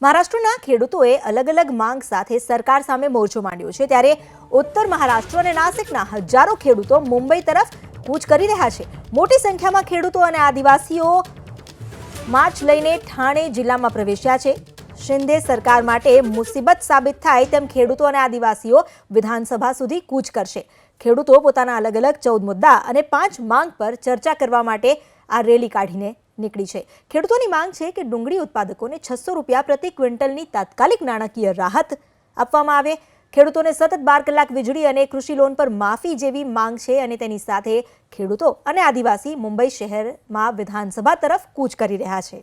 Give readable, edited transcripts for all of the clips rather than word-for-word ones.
મહારાષ્ટ્રના ખેડૂતોએ અલગ અલગ માંગ સાથે સરકાર સામે મોરચો માંડ્યો છે ત્યારે ઉત્તર મહારાષ્ટ્ર અને નાસિકના હજારો ખેડૂતો મુંબઈ તરફ કૂચ કરી રહ્યા છે। મોટી સંખ્યામાં ખેડૂતો અને આદિવાસીઓ માર્ચ લઈને ઠાણે જિલ્લામાં પ્રવેશ્યા છે। શિંદે સરકાર માટે મુસીબત સાબિત થાય તેમ ખેડૂતો અને આદિવાસીઓ વિધાનસભા સુધી કૂચ કરશે। ખેડૂતો પોતાના અલગ અલગ 14 મુદ્દા અને 5 માંગ પર ચર્ચા કરવા માટે આ રેલી કાઢીને નીકળી છે। ખેડૂતોની માંગ છે કે ડુંગળી ઉત્પાદકોને 600 રૂપિયા પ્રતિ ક્વિન્ટલની તાત્કાલિક નાણાકીય રાહત આપવામાં આવે। ખેડૂતોને સતત 12 કલાક વીજળી અને કૃષિ લોન પર માફી જેવી માંગ છે અને તેની સાથે ખેડૂતો અને આદિવાસી મુંબઈ શહેરમાં વિધાનસભા તરફ કૂચ કરી રહ્યા છે।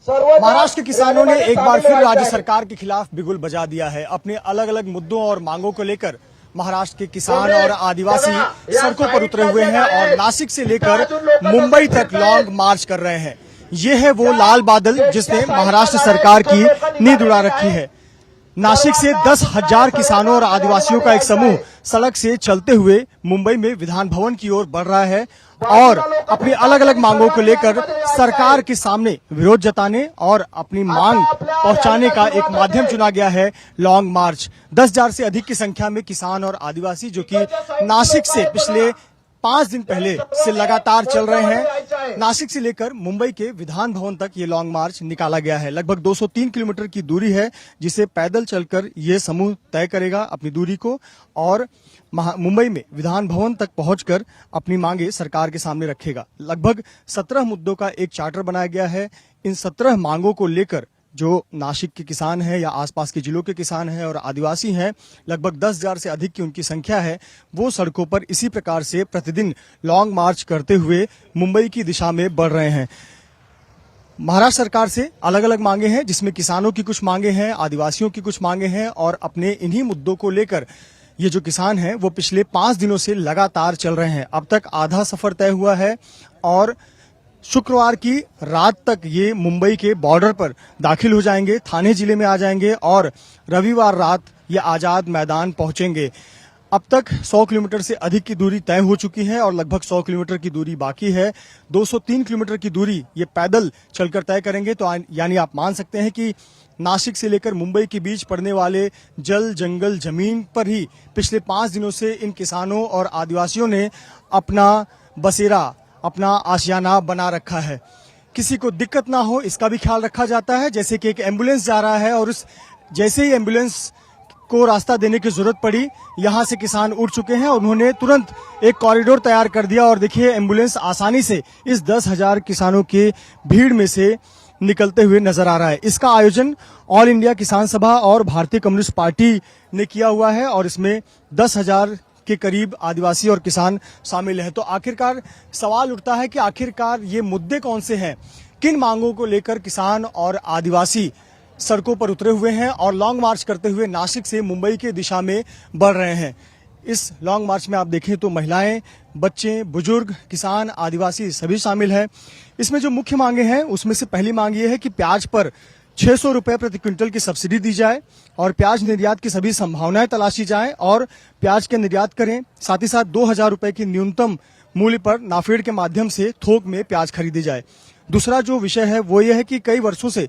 महाराष्ट्र के किसानों ने एक बार फिर राज्य सरकार के खिलाफ बिगुल बजा दिया है। अपने अलग अलग मुद्दों और मांगों को लेकर महाराष्ट्र के किसान और आदिवासी सड़कों पर उतरे हुए हैं और नासिक से लेकर मुंबई तक लॉन्ग मार्च कर रहे हैं। ये है वो लाल बादल जिसने महाराष्ट्र सरकार की नींद उड़ा रखी है। नासिक से 10,000 किसानों और आदिवासियों का एक समूह सड़क से चलते हुए मुंबई में विधान भवन की ओर बढ़ रहा है और अपनी अलग अलग मांगों को लेकर सरकार के सामने विरोध जताने और अपनी मांग पहुंचाने का एक माध्यम चुना गया है लॉन्ग मार्च। 10,000 से अधिक की संख्या में किसान और आदिवासी जो कि नासिक से पिछले 5 दिन पहले से लगातार चल रहे हैं। नासिक से लेकर मुंबई के विधान भवन तक ये लॉन्ग मार्च निकाला गया है। लगभग 203 किलोमीटर की दूरी है जिसे पैदल चलकर ये समूह तय करेगा अपनी दूरी को और मुंबई में विधान भवन तक पहुंचकर अपनी मांगे सरकार के सामने रखेगा। लगभग 17 मुद्दों का एक चार्टर बनाया गया है। इन 17 मांगों को लेकर जो नासिक के किसान हैं या आसपास के जिलों के किसान हैं और आदिवासी हैं, लगभग 10,000 से अधिक की उनकी संख्या है, वो सड़कों पर इसी प्रकार से प्रतिदिन लॉन्ग मार्च करते हुए मुंबई की दिशा में बढ़ रहे हैं। महाराष्ट्र सरकार से अलग अलग मांगे हैं जिसमें किसानों की कुछ मांगे हैं, आदिवासियों की कुछ मांगे हैं और अपने इन्हीं मुद्दों को लेकर ये जो किसान हैं वो पिछले 5 दिनों से लगातार चल रहे हैं। अब तक आधा सफर तय हुआ है और शुक्रवार की रात तक ये मुंबई के बॉर्डर पर दाखिल हो जाएंगे, थाने जिले में आ जाएंगे और रविवार रात ये आजाद मैदान पहुंचेंगे। अब तक 100 किलोमीटर से अधिक की दूरी तय हो चुकी है और लगभग 100 किलोमीटर की दूरी बाकी है। 203 किलोमीटर की दूरी ये पैदल चलकर तय करेंगे। तो यानी आप मान सकते हैं कि नासिक से लेकर मुंबई के बीच पड़ने वाले जल जंगल जमीन पर ही पिछले 5 दिनों से इन किसानों और आदिवासियों ने अपना बसेरा, अपना आशियाना बना रखा है। किसी को दिक्कत ना हो इसका भी ख्याल रखा जाता है। जैसे कि एक एम्बुलेंस जा रहा है और उस जैसे ही एम्बुलेंस को रास्ता देने की जरूरत पड़ी, यहाँ से किसान उठ चुके हैं और उन्होंने तुरंत एक कॉरिडोर तैयार कर दिया और देखिए एम्बुलेंस आसानी से इस 10,000 किसानों के भीड़ में से निकलते हुए नजर आ रहा है। इसका आयोजन ऑल इंडिया किसान सभा और भारतीय कम्युनिस्ट पार्टी ने किया हुआ है और इसमें 10,000 के करीब आदिवासी और किसान शामिल हैं। तो आखिरकार सवाल उठता है कि आखिरकार ये मुद्दे कौन से हैं, किन मांगों को लेकर किसान और आदिवासी सड़कों पर उतरे हुए हैं और लॉन्ग मार्च करते हुए नासिक से मुंबई के दिशा में बढ़ रहे हैं। इस लॉन्ग मार्च में आप देखें तो महिलाएं, बच्चे, बुजुर्ग, किसान, आदिवासी सभी शामिल हैं। इसमें जो मुख्य मांगे हैं उसमें से पहली मांग ये है कि प्याज पर 600 रुपए प्रति क्विंटल की सब्सिडी दी जाए और प्याज निर्यात की सभी संभावनाएं तलाशी जाएं और प्याज के निर्यात करें। साथ ही साथ 2,000 रुपए की न्यूनतम मूल्य पर नाफेड के माध्यम से थोक में प्याज खरीदी जाए। दूसरा जो विषय है वो ये है कि कई वर्षों से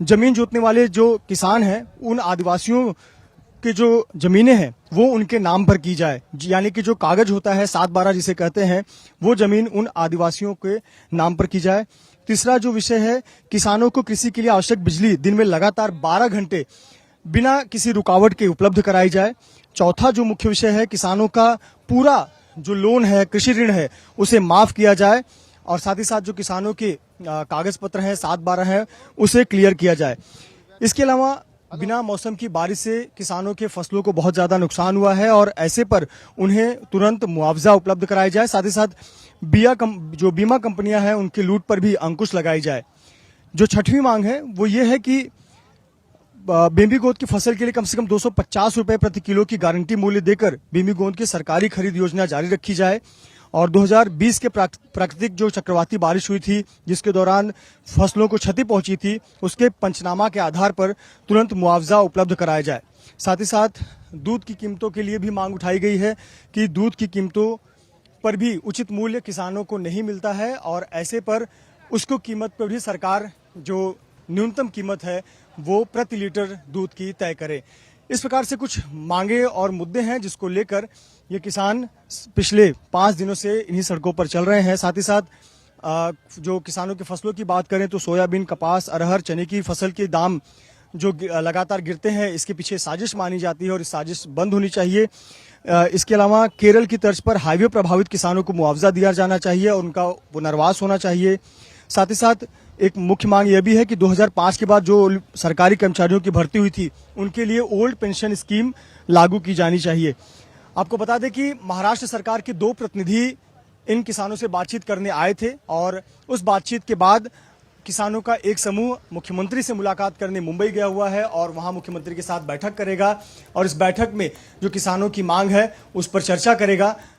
जमीन जोतने वाले जो किसान हैं उन आदिवासियों की जो जमीनें हैं वो उनके नाम पर की जाए, यानी कि जो कागज होता है 7/12 जिसे कहते हैं वो जमीन उन आदिवासियों के नाम पर की जाए। तीसरा जो विषय है किसानों को कृषि के लिए आवश्यक बिजली दिन में लगातार 12 घंटे बिना किसी रुकावट के उपलब्ध कराई जाए। चौथा जो मुख्य विषय है किसानों का पूरा जो लोन है, कृषि ऋण है, उसे माफ किया जाए और साथ ही साथ जो किसानों के कागज पत्र हैं 7/12 है उसे क्लियर किया जाए। इसके अलावा बिना मौसम की बारिश से किसानों के फसलों को बहुत ज्यादा नुकसान हुआ है और ऐसे पर उन्हें तुरंत मुआवजा उपलब्ध कराया जाए। साथ ही साथ जो बीमा कंपनियां हैं उनकी लूट पर भी अंकुश लगाई जाए। जो छठवीं मांग है वो ये है कि बेबी गोंद की फसल के लिए कम से कम 250 रुपए प्रति किलो की गारंटी मूल्य देकर बेबी गोंद की सरकारी खरीद योजना जारी रखी जाए और 2020 के प्राकृतिक जो चक्रवाती बारिश हुई थी जिसके दौरान फसलों को क्षति पहुंची थी उसके पंचनामा के आधार पर तुरंत मुआवजा उपलब्ध कराया जाए। साथ ही साथ दूध की कीमतों के लिए भी मांग उठाई गई है कि दूध की कीमतों पर भी उचित मूल्य किसानों को नहीं मिलता है और ऐसे पर उसको कीमत पर भी सरकार जो न्यूनतम कीमत है वो प्रति लीटर दूध की तय करे। इस प्रकार से कुछ मांगे और मुद्दे हैं जिसको लेकर ये किसान पिछले 5 दिनों से इन्हीं सड़कों पर चल रहे हैं। साथ ही साथ जो किसानों की फसलों की बात करें तो सोयाबीन, कपास, अरहर, चने की फसल के दाम जो लगातार गिरते हैं, इसके पीछे साजिश मानी जाती है और इस साजिश बंद होनी चाहिए। इसके अलावा केरल की तर्ज पर हाईवे प्रभावित किसानों को मुआवजा दिया जाना चाहिए और उनका पुनर्वास होना चाहिए। साथ ही साथ एक मुख्य मांग यह भी है कि 2005 के बाद जो सरकारी कर्मचारियों की भर्ती हुई थी उनके लिए ओल्ड पेंशन स्कीम लागू की जानी चाहिए। आपको बता दें कि महाराष्ट्र सरकार के 2 प्रतिनिधि इन किसानों से बातचीत करने आए थे और उस बातचीत के बाद किसानों का एक समूह मुख्यमंत्री से मुलाकात करने मुंबई गया हुआ है और वहां मुख्यमंत्री के साथ बैठक करेगा और इस बैठक में जो किसानों की मांग है उस पर चर्चा करेगा।